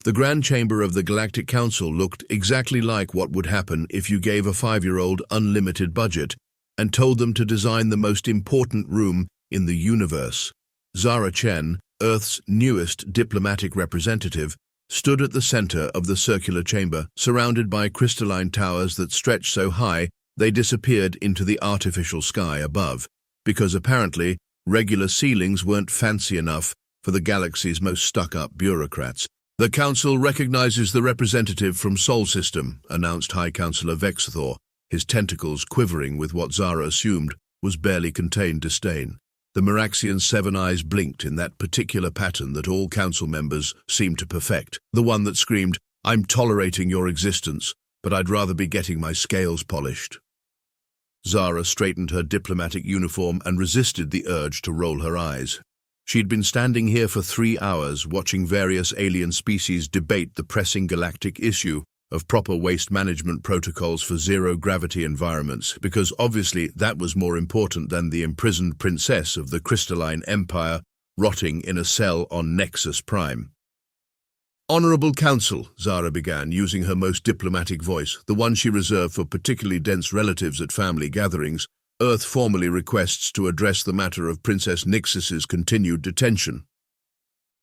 The Grand Chamber of the Galactic Council looked exactly like what would happen if you gave a 5-year-old unlimited budget and told them to design the most important room in the universe. Zara Chen, Earth's newest diplomatic representative, stood at the center of the circular chamber, surrounded by crystalline towers that stretched so high they disappeared into the artificial sky above, because apparently regular ceilings weren't fancy enough for the galaxy's most stuck-up bureaucrats. "The Council recognizes the representative from Sol System," announced High Councillor Vexthor, his tentacles quivering with what Zara assumed was barely contained disdain. The Miraxian's 7 eyes blinked in that particular pattern that all council members seemed to perfect, the one that screamed, "I'm tolerating your existence, but I'd rather be getting my scales polished." Zara straightened her diplomatic uniform and resisted the urge to roll her eyes. She'd been standing here for 3 hours watching various alien species debate the pressing galactic issue of proper waste management protocols for zero-gravity environments, because obviously that was more important than the imprisoned princess of the Crystalline Empire rotting in a cell on Nexus Prime. "Honorable Council," Zara began, using her most diplomatic voice, the one she reserved for particularly dense relatives at family gatherings, "Earth formally requests to address the matter of Princess Nyxis's continued detention."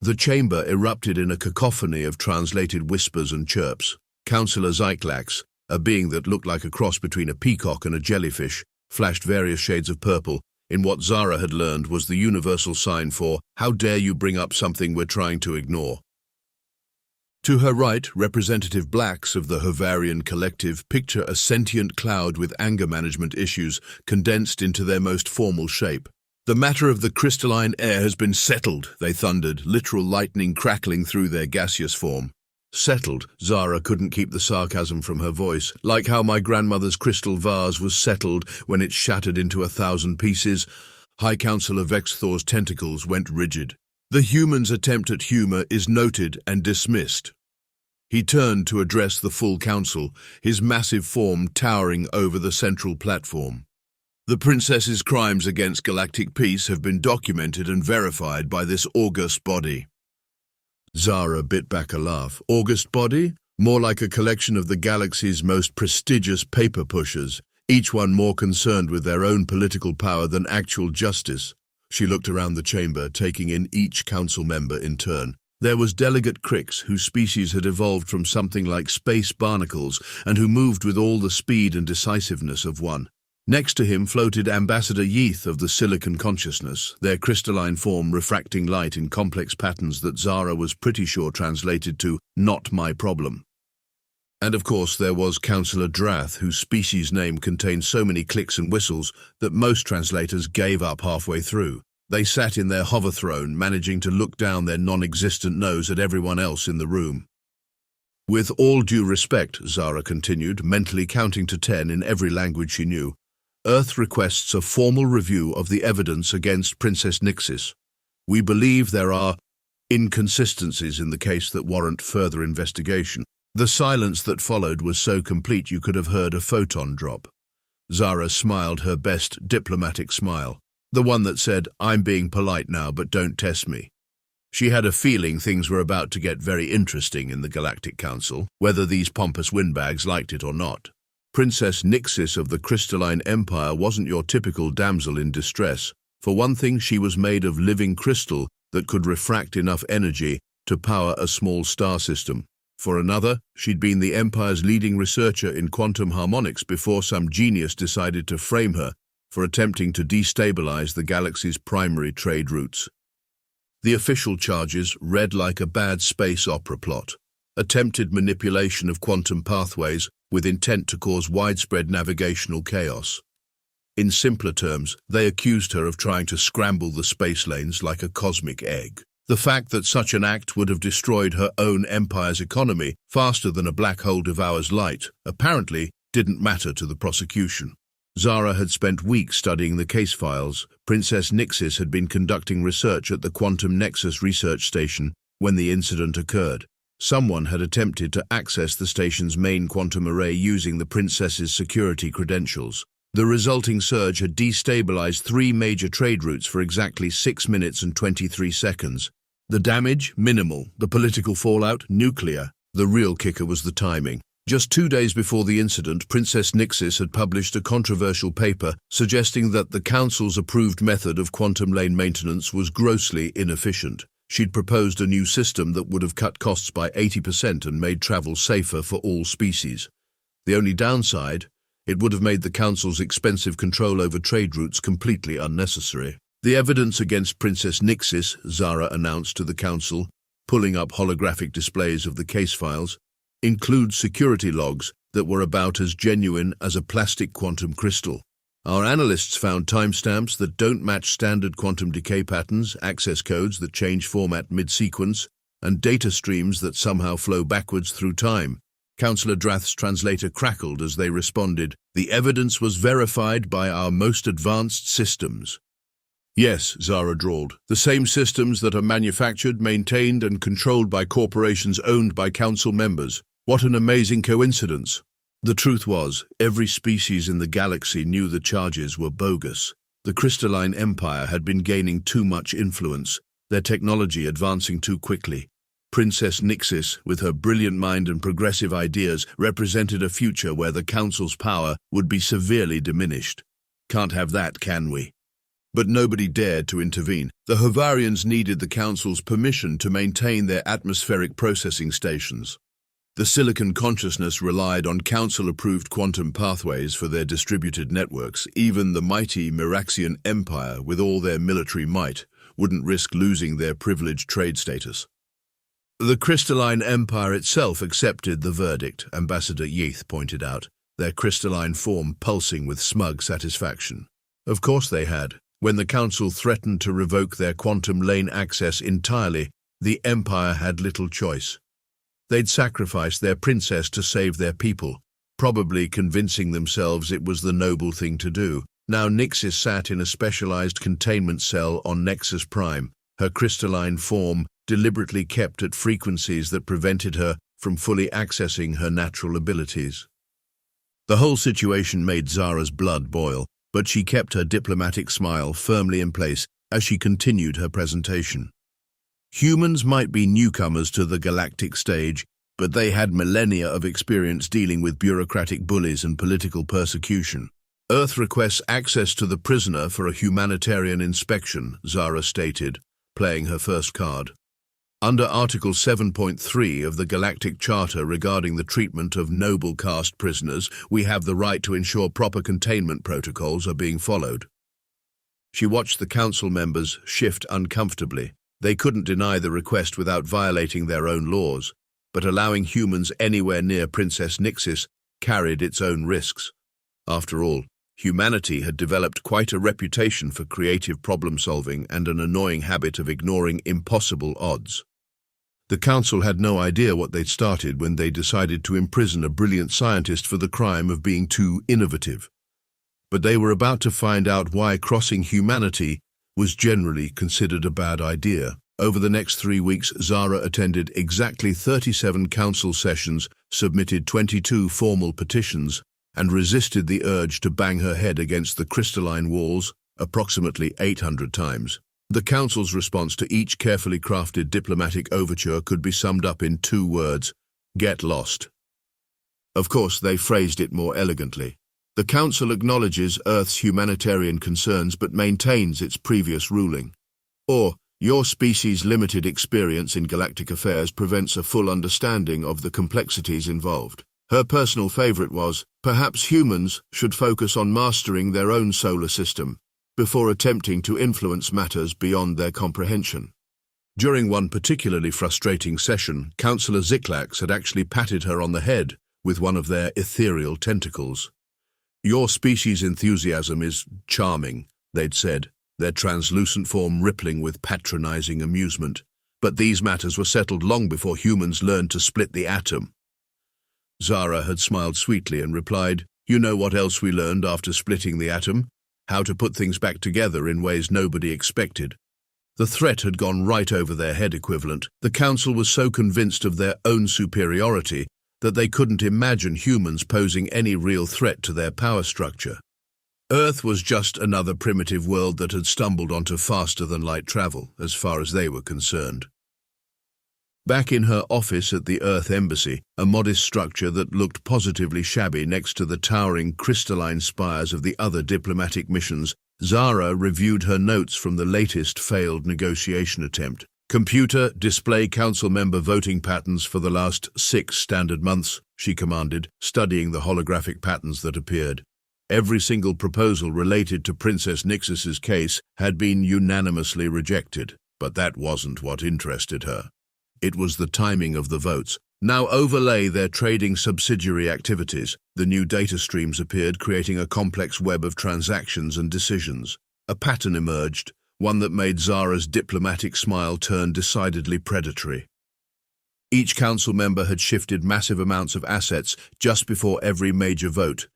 The chamber erupted in a cacophony of translated whispers and chirps. Councillor Zyklax, a being that looked like a cross between a peacock and a jellyfish, flashed various shades of purple in what Zara had learned was the universal sign for, "How dare you bring up something we're trying to ignore." To her right, Representative Blacks of the Hovarian Collective picture a sentient cloud with anger management issues condensed into their most formal shape. "The matter of the crystalline air has been settled," they thundered, literal lightning crackling through their gaseous form. "Settled?" Zara couldn't keep the sarcasm from her voice. "Like how my grandmother's crystal vase was settled when it shattered into 1,000 pieces?" High Councillor Vexthor's tentacles went rigid. "The human's attempt at humor is noted and dismissed." He turned to address the full council, his massive form towering over the central platform. "The princess's crimes against galactic peace have been documented and verified by this august body." Zara bit back a laugh. "August body? More like a collection of the galaxy's most prestigious paper pushers, each one more concerned with their own political power than actual justice." She looked around the chamber, taking in each council member in turn. There was Delegate Crix, whose species had evolved from something like space barnacles and who moved with all the speed and decisiveness of one. Next to him floated Ambassador Yeath of the Silicon Consciousness, their crystalline form refracting light in complex patterns that Zara was pretty sure translated to "not my problem." And of course there was Councillor Drath, whose species name contained so many clicks and whistles that most translators gave up halfway through. They sat in their hover throne, managing to look down their non-existent nose at everyone else in the room. "With all due respect," Zara continued, mentally counting to 10 in every language she knew, "Earth requests a formal review of the evidence against Princess Nyxis. We believe there are inconsistencies in the case that warrant further investigation." The silence that followed was so complete you could have heard a photon drop. Zara smiled her best diplomatic smile, the one that said, "I'm being polite now, but don't test me." She had a feeling things were about to get very interesting in the Galactic Council, whether these pompous windbags liked it or not. Princess Nyxis of the Crystalline Empire wasn't your typical damsel in distress. For one thing, she was made of living crystal that could refract enough energy to power a small star system. For another, she'd been the Empire's leading researcher in quantum harmonics before some genius decided to frame her for attempting to destabilize the galaxy's primary trade routes. The official charges read like a bad space opera plot. Attempted manipulation of quantum pathways with intent to cause widespread navigational chaos. In simpler terms, they accused her of trying to scramble the space lanes like a cosmic egg. The fact that such an act would have destroyed her own empire's economy faster than a black hole devours light apparently didn't matter to the prosecution. Zara had spent weeks studying the case files. Princess Nyxis had been conducting research at the Quantum Nexus research station when the incident occurred. Someone had attempted to access the station's main quantum array using the princess's security credentials. The resulting surge had destabilized 3 major trade routes for exactly 6 minutes and 23 seconds, The damage, minimal. The political fallout, nuclear. The real kicker was the timing. Just 2 days before the incident, Princess Nyxis had published a controversial paper suggesting that the Council's approved method of quantum lane maintenance was grossly inefficient. She'd proposed a new system that would have cut costs by 80% and made travel safer for all species. The only downside, it would have made the Council's expensive control over trade routes completely unnecessary. The evidence against Princess Nyxis, Zara announced to the Council, pulling up holographic displays of the case files, includes security logs that were about as genuine as a plastic quantum crystal. Our analysts found timestamps that don't match standard quantum decay patterns, access codes that change format mid-sequence, and data streams that somehow flow backwards through time. Councillor Drath's translator crackled as they responded, "The evidence was verified by our most advanced systems." "Yes," Zara drawled, "the same systems that are manufactured, maintained, and controlled by corporations owned by Council members. What an amazing coincidence." The truth was, every species in the galaxy knew the charges were bogus. The Crystalline Empire had been gaining too much influence, their technology advancing too quickly. Princess Nyxis, with her brilliant mind and progressive ideas, represented a future where the Council's power would be severely diminished. Can't have that, can we? But nobody dared to intervene. The Hovarians needed the Council's permission to maintain their atmospheric processing stations. The Silicon consciousness relied on Council-approved quantum pathways for their distributed networks. Even the mighty Miraxian Empire, with all their military might, wouldn't risk losing their privileged trade status. The Crystalline Empire itself accepted the verdict, Ambassador Yeath pointed out, their crystalline form pulsing with smug satisfaction. Of course they had. When the Council threatened to revoke their quantum lane access entirely, the Empire had little choice. They'd sacrificed their princess to save their people, probably convincing themselves it was the noble thing to do. Now Nyxis sat in a specialized containment cell on Nexus Prime, her crystalline form deliberately kept at frequencies that prevented her from fully accessing her natural abilities. The whole situation made Zara's blood boil, but she kept her diplomatic smile firmly in place as she continued her presentation. Humans might be newcomers to the galactic stage, but they had millennia of experience dealing with bureaucratic bullies and political persecution. Earth requests access to the prisoner for a humanitarian inspection, Zara stated, playing her first card. Under Article 7.3 of the Galactic Charter regarding the treatment of noble caste prisoners, we have the right to ensure proper containment protocols are being followed. She watched the Council members shift uncomfortably. They couldn't deny the request without violating their own laws, but allowing humans anywhere near Princess Nyxis carried its own risks. After all, humanity had developed quite a reputation for creative problem-solving and an annoying habit of ignoring impossible odds. The Council had no idea what they'd started when they decided to imprison a brilliant scientist for the crime of being too innovative. But they were about to find out why crossing humanity was generally considered a bad idea. Over the next 3 weeks, Zara attended exactly 37 council sessions, submitted 22 formal petitions, and resisted the urge to bang her head against the crystalline walls approximately 800 times. The Council's response to each carefully crafted diplomatic overture could be summed up in 2 words: get lost. Of course, they phrased it more elegantly. The Council acknowledges Earth's humanitarian concerns but maintains its previous ruling. Or, your species' limited experience in galactic affairs prevents a full understanding of the complexities involved. Her personal favorite was, perhaps humans should focus on mastering their own solar system before attempting to influence matters beyond their comprehension. During one particularly frustrating session, Councillor Zyklax had actually patted her on the head with one of their ethereal tentacles. Your species' enthusiasm is charming, they'd said, their translucent form rippling with patronizing amusement. But these matters were settled long before humans learned to split the atom. Zara had smiled sweetly and replied, you know what else we learned after splitting the atom? How to put things back together in ways nobody expected. The threat had gone right over their head equivalent. The Council was so convinced of their own superiority that they couldn't imagine humans posing any real threat to their power structure. Earth was just another primitive world that had stumbled onto faster-than-light travel, as far as they were concerned. Back in her office at the Earth Embassy, a modest structure that looked positively shabby next to the towering crystalline spires of the other diplomatic missions, Zara reviewed her notes from the latest failed negotiation attempt. "Computer, display council member voting patterns for the last 6 standard months," she commanded, studying the holographic patterns that appeared. Every single proposal related to Princess Nyxis's case had been unanimously rejected, but that wasn't what interested her. It was the timing of the votes. Now overlay their trading subsidiary activities. The new data streams appeared, creating a complex web of transactions and decisions. A pattern emerged, one that made Zara's diplomatic smile turn decidedly predatory. Each council member had shifted massive amounts of assets just before every major vote.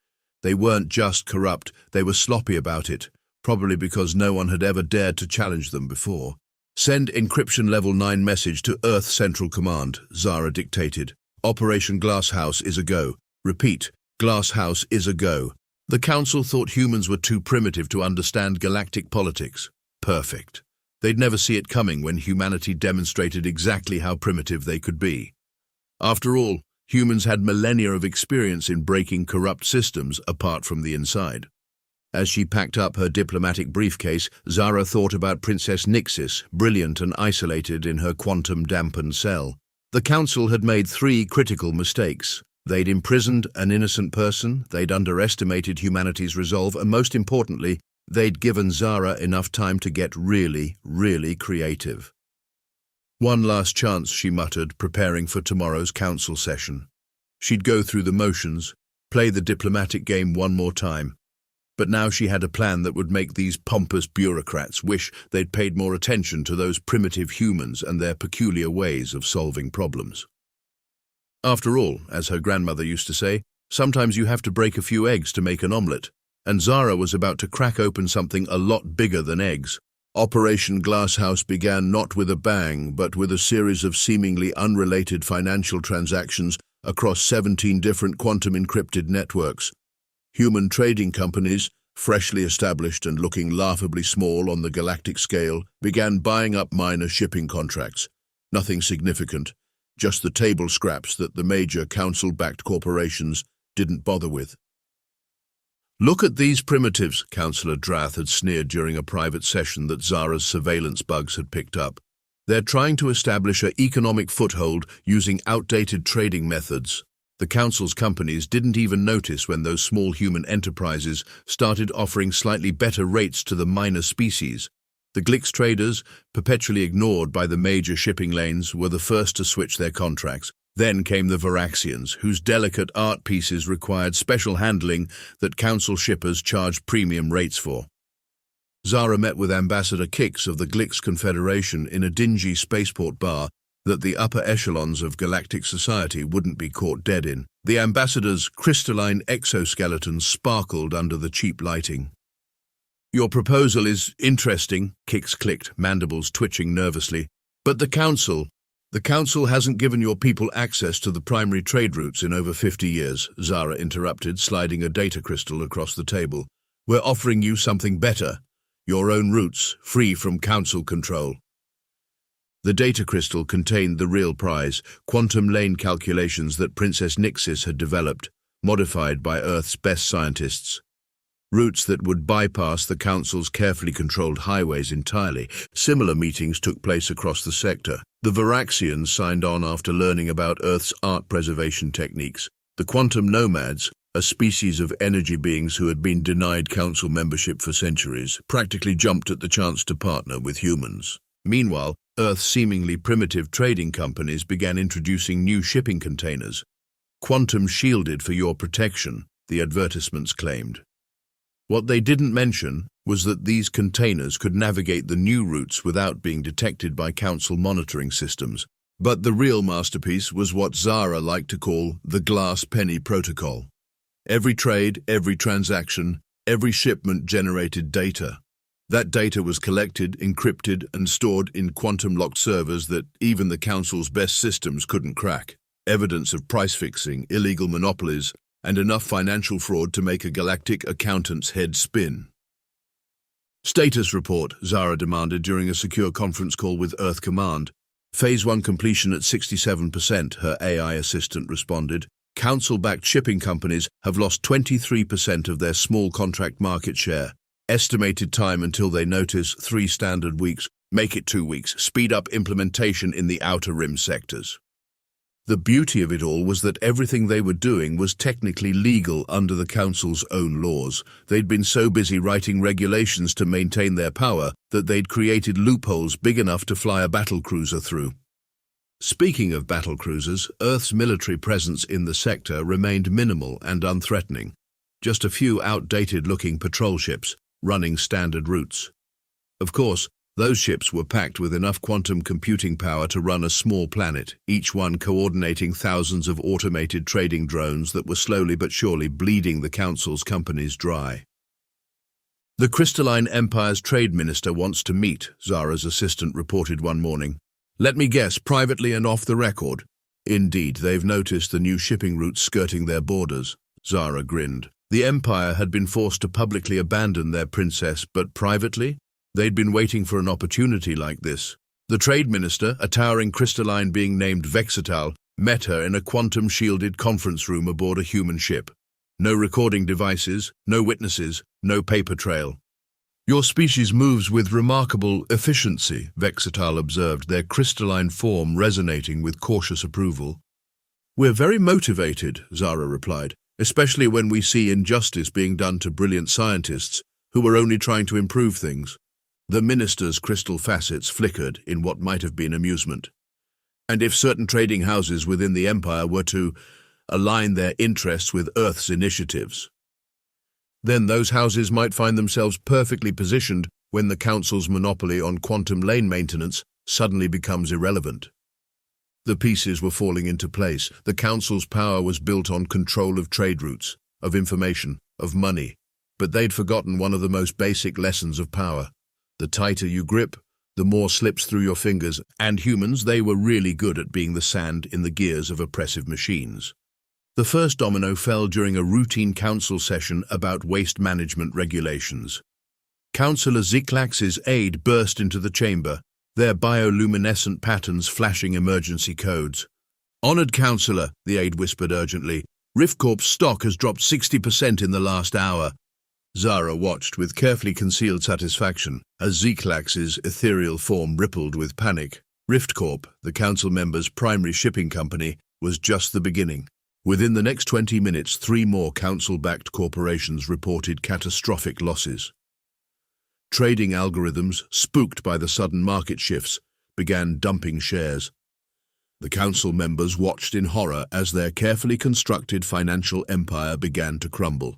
They weren't just corrupt, they were sloppy about it, probably because no one had ever dared to challenge them before. "Send encryption level 9 message to Earth Central Command," Zara dictated. "Operation Glasshouse is a go. Repeat, Glasshouse is a go." The council thought humans were too primitive to understand galactic politics. Perfect. They'd never see it coming when humanity demonstrated exactly how primitive they could be. After all, humans had millennia of experience in breaking corrupt systems apart from the inside. As she packed up her diplomatic briefcase, Zara thought about Princess Nyxis, brilliant and isolated in her quantum-dampened cell. The council had made 3 critical mistakes. They'd imprisoned an innocent person, they'd underestimated humanity's resolve, and most importantly, they'd given Zara enough time to get really, really creative. "One last chance," she muttered, preparing for tomorrow's council session. She'd go through the motions, play the diplomatic game one more time. But now she had a plan that would make these pompous bureaucrats wish they'd paid more attention to those primitive humans and their peculiar ways of solving problems. After all, as her grandmother used to say, sometimes you have to break a few eggs to make an omelette, and Zara was about to crack open something a lot bigger than eggs. Operation Glasshouse began not with a bang, but with a series of seemingly unrelated financial transactions across 17 different quantum-encrypted networks. Human trading companies, freshly established and looking laughably small on the galactic scale, began buying up minor shipping contracts. Nothing significant, just the table scraps that the major council-backed corporations didn't bother with. "Look at these primitives," Councillor Drath had sneered during a private session that Zara's surveillance bugs had picked up. "They're trying to establish an economic foothold using outdated trading methods." The council's companies didn't even notice when those small human enterprises started offering slightly better rates to the minor species. The Glix traders, perpetually ignored by the major shipping lanes, were the first to switch their contracts. Then came the Varaxians, whose delicate art pieces required special handling that council shippers charged premium rates for. Zara met with Ambassador Kix of the Glix Confederation in a dingy spaceport bar that the upper echelons of galactic society wouldn't be caught dead in. The ambassador's crystalline exoskeleton sparkled under the cheap lighting. "Your proposal is interesting," Kix clicked, mandibles twitching nervously. "But the council hasn't given your people access to the primary trade routes in over 50 years, Zara interrupted, sliding a data crystal across the table. "We're offering you something better. Your own routes, free from council control." The data crystal contained the real prize, quantum lane calculations that Princess Nyxis had developed, modified by Earth's best scientists. Routes that would bypass the Council's carefully controlled highways entirely. Similar meetings took place across the sector. The Varaxians signed on after learning about Earth's art preservation techniques. The quantum nomads, a species of energy beings who had been denied Council membership for centuries, practically jumped at the chance to partner with humans. Meanwhile, Earth's seemingly primitive trading companies began introducing new shipping containers. "Quantum shielded for your protection," the advertisements claimed. What they didn't mention was that these containers could navigate the new routes without being detected by Council monitoring systems. But the real masterpiece was what Zara liked to call the glass penny protocol. Every trade, every transaction, every shipment generated data. That data was collected, encrypted, and stored in quantum-locked servers that even the Council's best systems couldn't crack. Evidence of price fixing, illegal monopolies, and enough financial fraud to make a galactic accountant's head spin. "Status report," Zara demanded during a secure conference call with Earth Command. Phase 1 completion at 67%, her AI assistant responded. Council-backed shipping companies have lost 23% of their small contract market share. Estimated time until they notice, 3 standard weeks. Make it 2 weeks. Speed up implementation in the outer rim sectors. The beauty of it all was that everything they were doing was technically legal under the Council's own laws. They'd been so busy writing regulations to maintain their power that they'd created loopholes big enough to fly a battlecruiser through. Speaking of battlecruisers, Earth's military presence in the sector remained minimal and unthreatening. Just a few outdated-looking patrol ships running standard routes. Of course, those ships were packed with enough quantum computing power to run a small planet, each one coordinating thousands of automated trading drones that were slowly but surely bleeding the Council's companies dry. The Crystalline Empire's trade minister wants to meet, Zara's assistant reported one morning. Let me guess, privately and off the record. Indeed, they've noticed the new shipping routes skirting their borders. Zara grinned. The Empire had been forced to publicly abandon their princess, but privately? They'd been waiting for an opportunity like this. The trade minister, a towering crystalline being named Vexatal, met her in a quantum-shielded conference room aboard a human ship. No recording devices, no witnesses, no paper trail. Your species moves with remarkable efficiency, Vexatal observed, their crystalline form resonating with cautious approval. We're very motivated, Zara replied, especially when we see injustice being done to brilliant scientists who are only trying to improve things. The minister's crystal facets flickered in what might have been amusement. And if certain trading houses within the Empire were to align their interests with Earth's initiatives, then those houses might find themselves perfectly positioned when the Council's monopoly on quantum lane maintenance suddenly becomes irrelevant. The pieces were falling into place. The Council's power was built on control of trade routes, of information, of money. But they'd forgotten one of the most basic lessons of power. The tighter you grip, the more slips through your fingers, and humans, they were really good at being the sand in the gears of oppressive machines. The first domino fell during a routine council session about waste management regulations. Councillor Zyklax's aide burst into the chamber, their bioluminescent patterns flashing emergency codes. Honored Councillor, the aide whispered urgently, Riftcorp's stock has dropped 60% in the last hour. Zara watched with carefully concealed satisfaction as Zyklax's ethereal form rippled with panic. Riftcorp, the council member's primary shipping company, was just the beginning. Within the next 20 minutes, 3 more council-backed corporations reported catastrophic losses. Trading algorithms, spooked by the sudden market shifts, began dumping shares. The council members watched in horror as their carefully constructed financial empire began to crumble.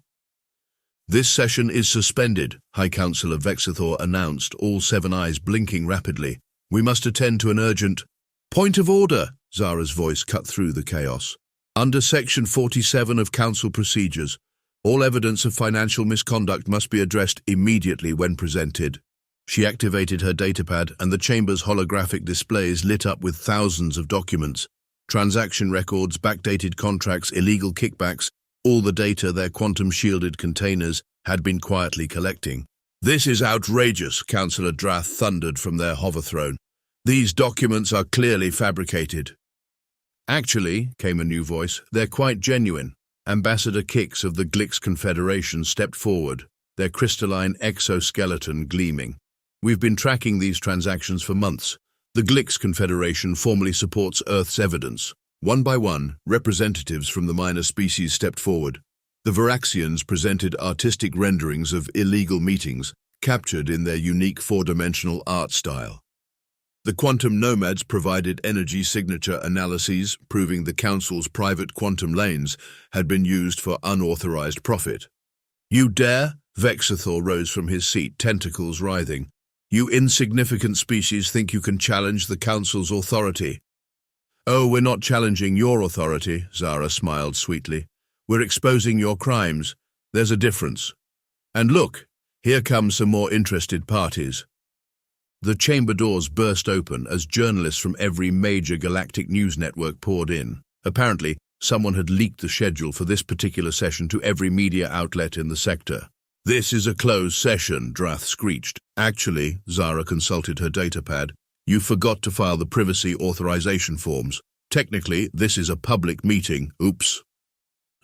This session is suspended, High Councillor Vexathor announced, all 7 eyes blinking rapidly. We must attend to an urgent point of order, Zara's voice cut through the chaos. Under Section 47 of Council Procedures, all evidence of financial misconduct must be addressed immediately when presented. She activated her datapad, and the chamber's holographic displays lit up with thousands of documents, transaction records, backdated contracts, illegal kickbacks, all the data their quantum-shielded containers had been quietly collecting. This is outrageous, Councillor Drath thundered from their hover throne. These documents are clearly fabricated. Actually, came a new voice, they're quite genuine. Ambassador Kix of the Glix Confederation stepped forward, their crystalline exoskeleton gleaming. We've been tracking these transactions for months. The Glix Confederation formally supports Earth's evidence. One by one, representatives from the minor species stepped forward. The Varaxians presented artistic renderings of illegal meetings, captured in their unique 4-dimensional art style. The quantum nomads provided energy signature analyses, proving the Council's private quantum lanes had been used for unauthorized profit. You dare? Vexathor rose from his seat, tentacles writhing. You insignificant species think you can challenge the Council's authority. Oh, we're not challenging your authority, Zara smiled sweetly. We're exposing your crimes. There's a difference. And look, here come some more interested parties. The chamber doors burst open as journalists from every major galactic news network poured in. Apparently, someone had leaked the schedule for this particular session to every media outlet in the sector. This is a closed session, Drath screeched. Actually, Zara consulted her datapad. You forgot to file the privacy authorization forms. Technically, this is a public meeting. Oops.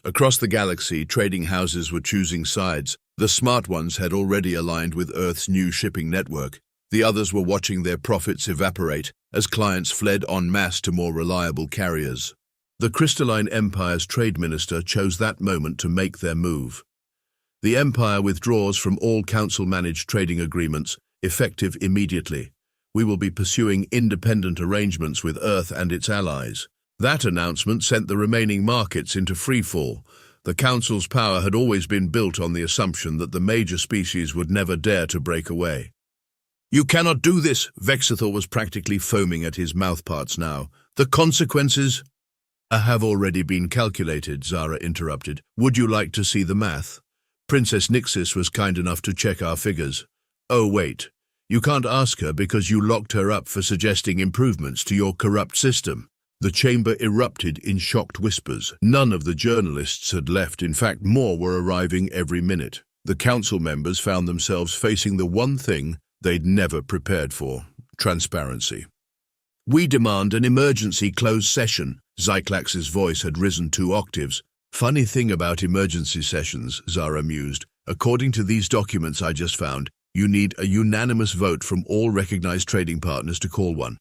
Across the galaxy, trading houses were choosing sides. The smart ones had already aligned with Earth's new shipping network. The others were watching their profits evaporate as clients fled en masse to more reliable carriers. The Crystalline Empire's trade minister chose that moment to make their move. The Empire withdraws from all council-managed trading agreements, effective immediately. We will be pursuing independent arrangements with Earth and its allies. That announcement sent the remaining markets into freefall. The Council's power had always been built on the assumption that the major species would never dare to break away. "You cannot do this!" Vexithor was practically foaming at his mouthparts now. "The consequences—" "Have already been calculated," Zara interrupted. "Would you like to see the math? Princess Nyxis was kind enough to check our figures." "Oh, wait. You can't ask her because you locked her up for suggesting improvements to your corrupt system." The chamber erupted in shocked whispers. None of the journalists had left. In fact, more were arriving every minute. The council members found themselves facing the one thing they'd never prepared for: transparency. "We demand an emergency closed session." Zyklax's voice had risen 2 octaves. "Funny thing about emergency sessions," Zara mused. "According to these documents I just found, you need a unanimous vote from all recognized trading partners to call one.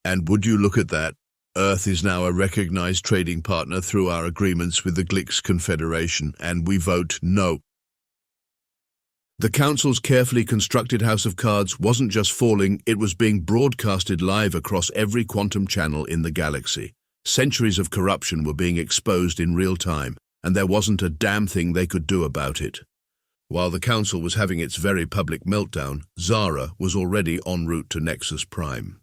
And would you look at that? Earth is now a recognized trading partner through our agreements with the Glix Confederation, and we vote no." The Council's carefully constructed house of cards wasn't just falling, it was being broadcasted live across every quantum channel in the galaxy. Centuries of corruption were being exposed in real time, and there wasn't a damn thing they could do about it. While the Council was having its very public meltdown, Zara was already en route to Nexus Prime.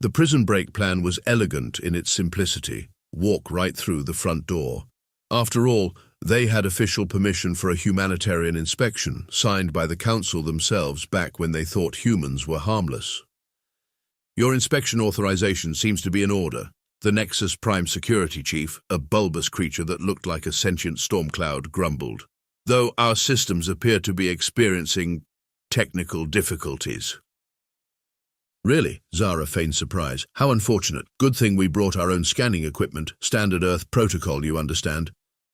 The prison break plan was elegant in its simplicity. Walk right through the front door. After all, they had official permission for a humanitarian inspection, signed by the Council themselves back when they thought humans were harmless. "Your inspection authorization seems to be in order." The Nexus Prime security chief, a bulbous creature that looked like a sentient storm cloud, grumbled. "Though our systems appear to be experiencing technical difficulties." "Really?" Zara feigned surprise. "How unfortunate. Good thing we brought our own scanning equipment. Standard Earth protocol, you understand."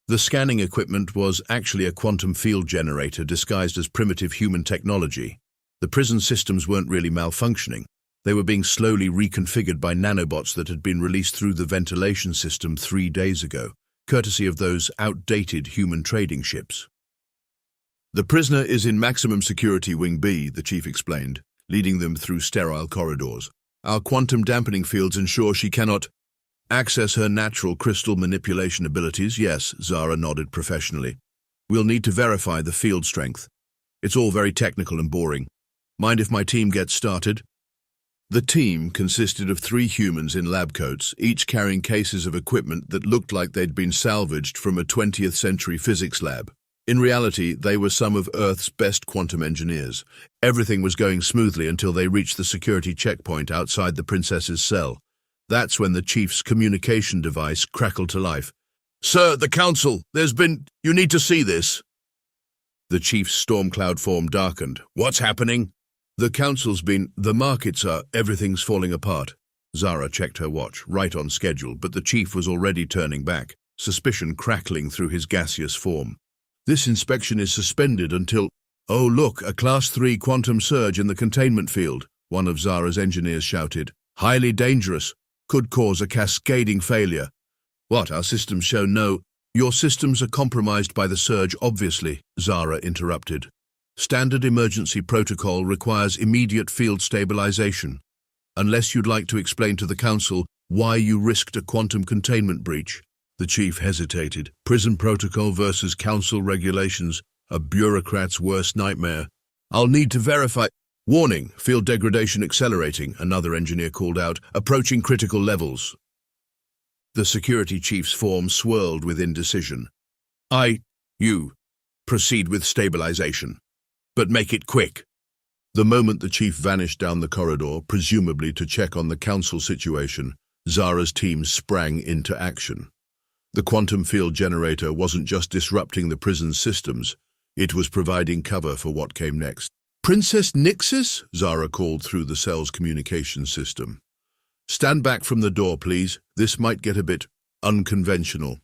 The scanning equipment was actually a quantum field generator disguised as primitive human technology. The prison systems weren't really malfunctioning. They were being slowly reconfigured by nanobots that had been released through the ventilation system 3 days ago, courtesy of those outdated human trading ships. "The prisoner is in maximum security Wing B," the chief explained, leading them through sterile corridors. "Our quantum dampening fields ensure she cannot access her natural crystal manipulation abilities." "Yes," Zara nodded professionally. "We'll need to verify the field strength. It's all very technical and boring. Mind if my team gets started?" The team consisted of 3 humans in lab coats, each carrying cases of equipment that looked like they'd been salvaged from a 20th century physics lab. In reality, they were some of Earth's best quantum engineers. Everything was going smoothly until they reached the security checkpoint outside the princess's cell. That's when the chief's communication device crackled to life. "Sir, the Council, you need to see this." The chief's storm cloud form darkened. "What's happening?" The markets are, everything's falling apart." Zara checked her watch, right on schedule, but the chief was already turning back, suspicion crackling through his gaseous form. "This inspection is suspended until—" "Oh look, a Class 3 quantum surge in the containment field," one of Zara's engineers shouted. "Highly dangerous. Could cause a cascading failure." "What, our systems show no—" "Your systems are compromised by the surge, obviously," Zara interrupted. "Standard emergency protocol requires immediate field stabilization. Unless you'd like to explain to the Council why you risked a quantum containment breach." The chief hesitated. "Prison protocol versus Council regulations, a bureaucrat's worst nightmare. I'll need to verify—" "Warning, field degradation accelerating," another engineer called out, "approaching critical levels." The security chief's form swirled with indecision. "You proceed with stabilization. But make it quick." The moment the chief vanished down the corridor, presumably to check on the Council situation, Zara's team sprang into action. The quantum field generator wasn't just disrupting the prison's systems, it was providing cover for what came next. Princess Nyxis? Zara called through the cell's communication system. Stand back from the door, please. This might get a bit unconventional.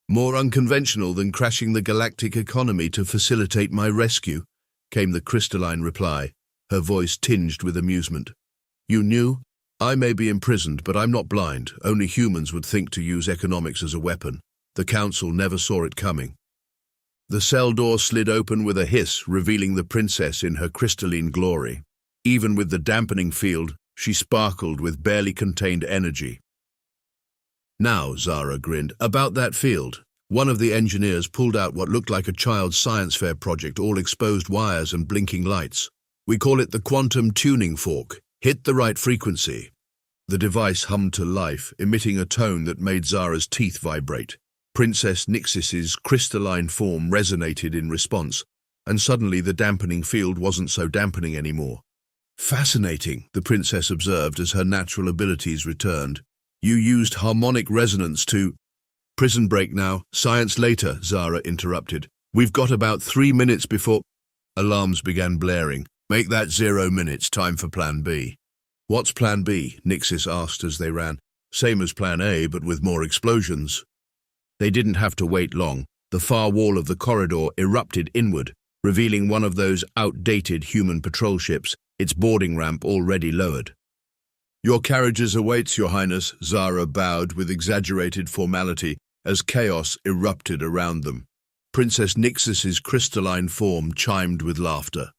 More unconventional than crashing the galactic economy to facilitate my rescue, came the crystalline reply, her voice tinged with amusement. You knew? I may be imprisoned, but I'm not blind. Only humans would think to use economics as a weapon. The Council never saw it coming. The cell door slid open with a hiss, revealing the princess in her crystalline glory. Even with the dampening field, she sparkled with barely contained energy. Now, Zara grinned, about that field. One of the engineers pulled out what looked like a child's science fair project, all exposed wires and blinking lights. We call it the quantum tuning fork. Hit the right frequency. The device hummed to life, emitting a tone that made Zara's teeth vibrate. Princess Nyxis's crystalline form resonated in response, and suddenly the dampening field wasn't so dampening anymore. Fascinating, the princess observed as her natural abilities returned. You used harmonic resonance to… Prison break now, science later, Zara interrupted. We've got about 3 minutes before… Alarms began blaring. Make that 0 minutes, time for plan B. What's plan B? Nixus asked as they ran. Same as plan A, but with more explosions. They didn't have to wait long. The far wall of the corridor erupted inward, revealing one of those outdated human patrol ships, its boarding ramp already lowered. Your carriages awaits, Your Highness, Zara bowed with exaggerated formality as chaos erupted around them. Princess Nyxis's crystalline form chimed with laughter.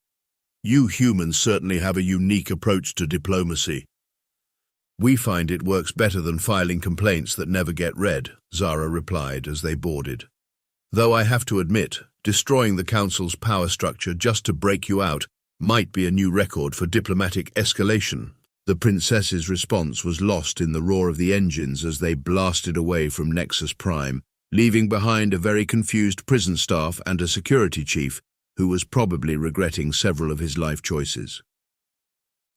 You humans certainly have a unique approach to diplomacy. We find it works better than filing complaints that never get read, Zara replied as they boarded. Though I have to admit, destroying the Council's power structure just to break you out might be a new record for diplomatic escalation. The princess's response was lost in the roar of the engines as they blasted away from Nexus Prime, leaving behind a very confused prison staff and a security chief who was probably regretting several of his life choices.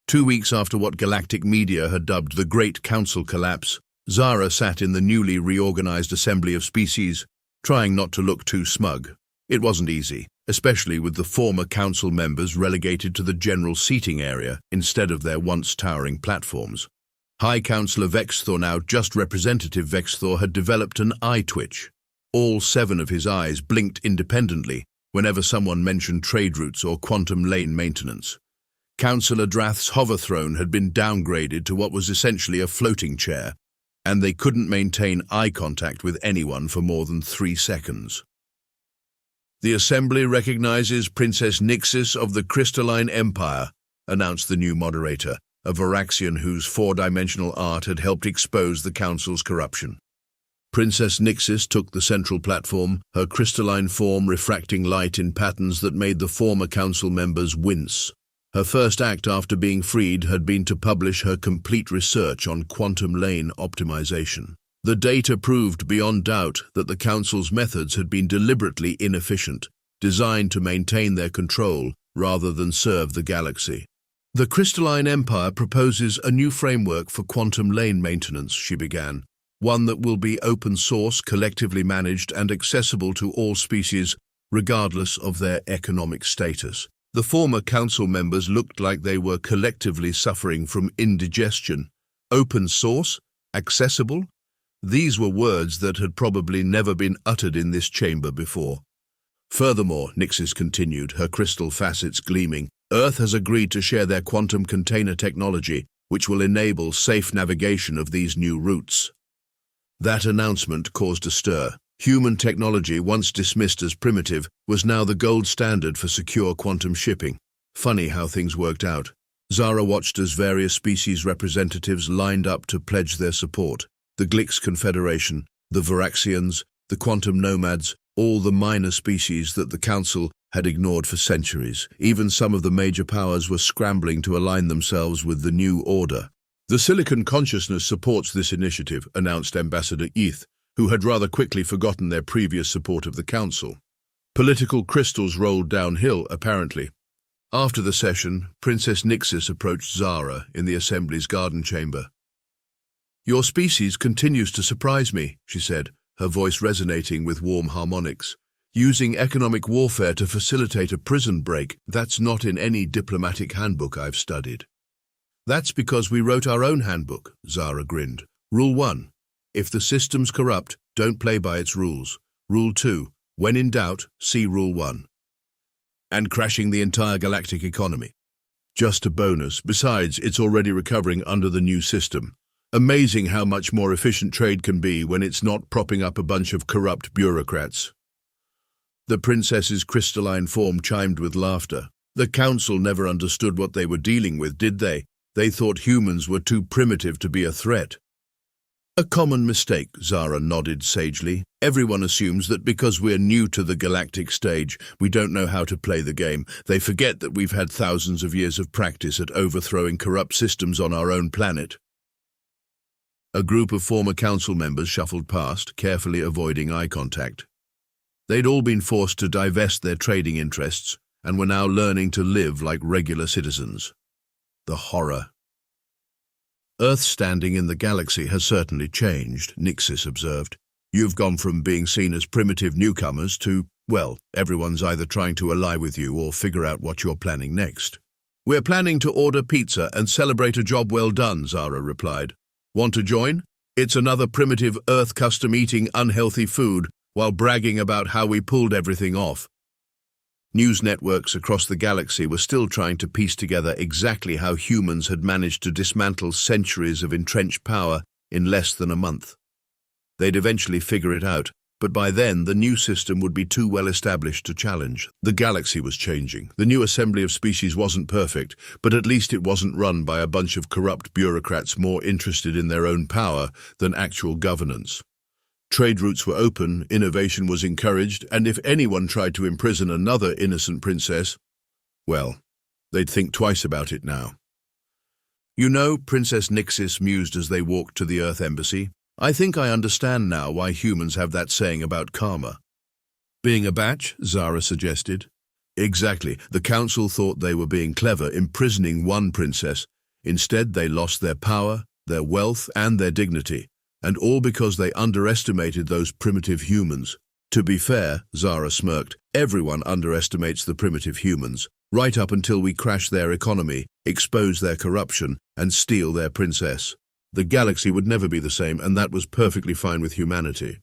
2 weeks after what galactic media had dubbed the Great Council collapse, Zara sat in the newly reorganized Assembly of Species, trying not to look too smug. It wasn't easy, especially with the former council members relegated to the general seating area instead of their once towering platforms. High Councillor Vexthor, now just Representative Vexthor, had developed an eye twitch. All 7 of his eyes blinked independently whenever someone mentioned trade routes or quantum lane maintenance. Councillor Drath's hover throne had been downgraded to what was essentially a floating chair, and they couldn't maintain eye contact with anyone for more than 3 seconds. The Assembly recognizes Princess Nyxis of the Crystalline Empire, announced the new moderator, a Varaxian whose 4-dimensional art had helped expose the Council's corruption. Princess Nyxis took the central platform, her crystalline form refracting light in patterns that made the former Council members wince. Her first act after being freed had been to publish her complete research on quantum lane optimization. The data proved beyond doubt that the Council's methods had been deliberately inefficient, designed to maintain their control rather than serve the galaxy. The Crystalline Empire proposes a new framework for quantum lane maintenance, she began, one that will be open source, collectively managed, and accessible to all species, regardless of their economic status. The former council members looked like they were collectively suffering from indigestion. Open source? Accessible? These were words that had probably never been uttered in this chamber before. Furthermore, Nixis continued, her crystal facets gleaming, Earth has agreed to share their quantum container technology, which will enable safe navigation of these new routes. That announcement caused a stir. Human technology, once dismissed as primitive, was now the gold standard for secure quantum shipping. Funny how things worked out. Zara watched as various species representatives lined up to pledge their support. The Glix Confederation, the Varaxians, the Quantum Nomads, all the minor species that the Council had ignored for centuries. Even some of the major powers were scrambling to align themselves with the new order. The Silicon Consciousness supports this initiative, announced Ambassador Eth, who had rather quickly forgotten their previous support of the Council. Political crystals rolled downhill, apparently. After the session, Princess Nyxis approached Zara in the Assembly's garden chamber. Your species continues to surprise me, she said, her voice resonating with warm harmonics. Using economic warfare to facilitate a prison break, that's not in any diplomatic handbook I've studied. That's because we wrote our own handbook, Zara grinned. Rule 1. If the system's corrupt, don't play by its rules. Rule 2. When in doubt, see Rule 1. And crashing the entire galactic economy. Just a bonus. Besides, it's already recovering under the new system. Amazing how much more efficient trade can be when it's not propping up a bunch of corrupt bureaucrats. The princess's crystalline form chimed with laughter. The council never understood what they were dealing with, did they? They thought humans were too primitive to be a threat. A common mistake, Zara nodded sagely. Everyone assumes that because we're new to the galactic stage, we don't know how to play the game. They forget that we've had thousands of years of practice at overthrowing corrupt systems on our own planet. A group of former council members shuffled past, carefully avoiding eye contact. They'd all been forced to divest their trading interests and were now learning to live like regular citizens. The horror. Earth's standing in the galaxy has certainly changed, Nixus observed. You've gone from being seen as primitive newcomers to, well, everyone's either trying to ally with you or figure out what you're planning next. We're planning to order pizza and celebrate a job well done, Zara replied. Want to join? It's another primitive Earth custom eating unhealthy food while bragging about how we pulled everything off. News networks across the galaxy were still trying to piece together exactly how humans had managed to dismantle centuries of entrenched power in less than a month. They'd eventually figure it out, but by then the new system would be too well established to challenge. The galaxy was changing. The new assembly of species wasn't perfect, but at least it wasn't run by a bunch of corrupt bureaucrats more interested in their own power than actual governance. Trade routes were open, innovation was encouraged, and if anyone tried to imprison another innocent princess, well, they'd think twice about it now. You know, Princess Nyxis mused as they walked to the Earth Embassy, I think I understand now why humans have that saying about karma. Being a batch, Zara suggested. Exactly. The council thought they were being clever, imprisoning one princess. Instead, they lost their power, their wealth, and their dignity. And all because they underestimated those primitive humans. To be fair, Zara smirked, everyone underestimates the primitive humans, right up until we crash their economy, expose their corruption, and steal their princess. The galaxy would never be the same, and that was perfectly fine with humanity.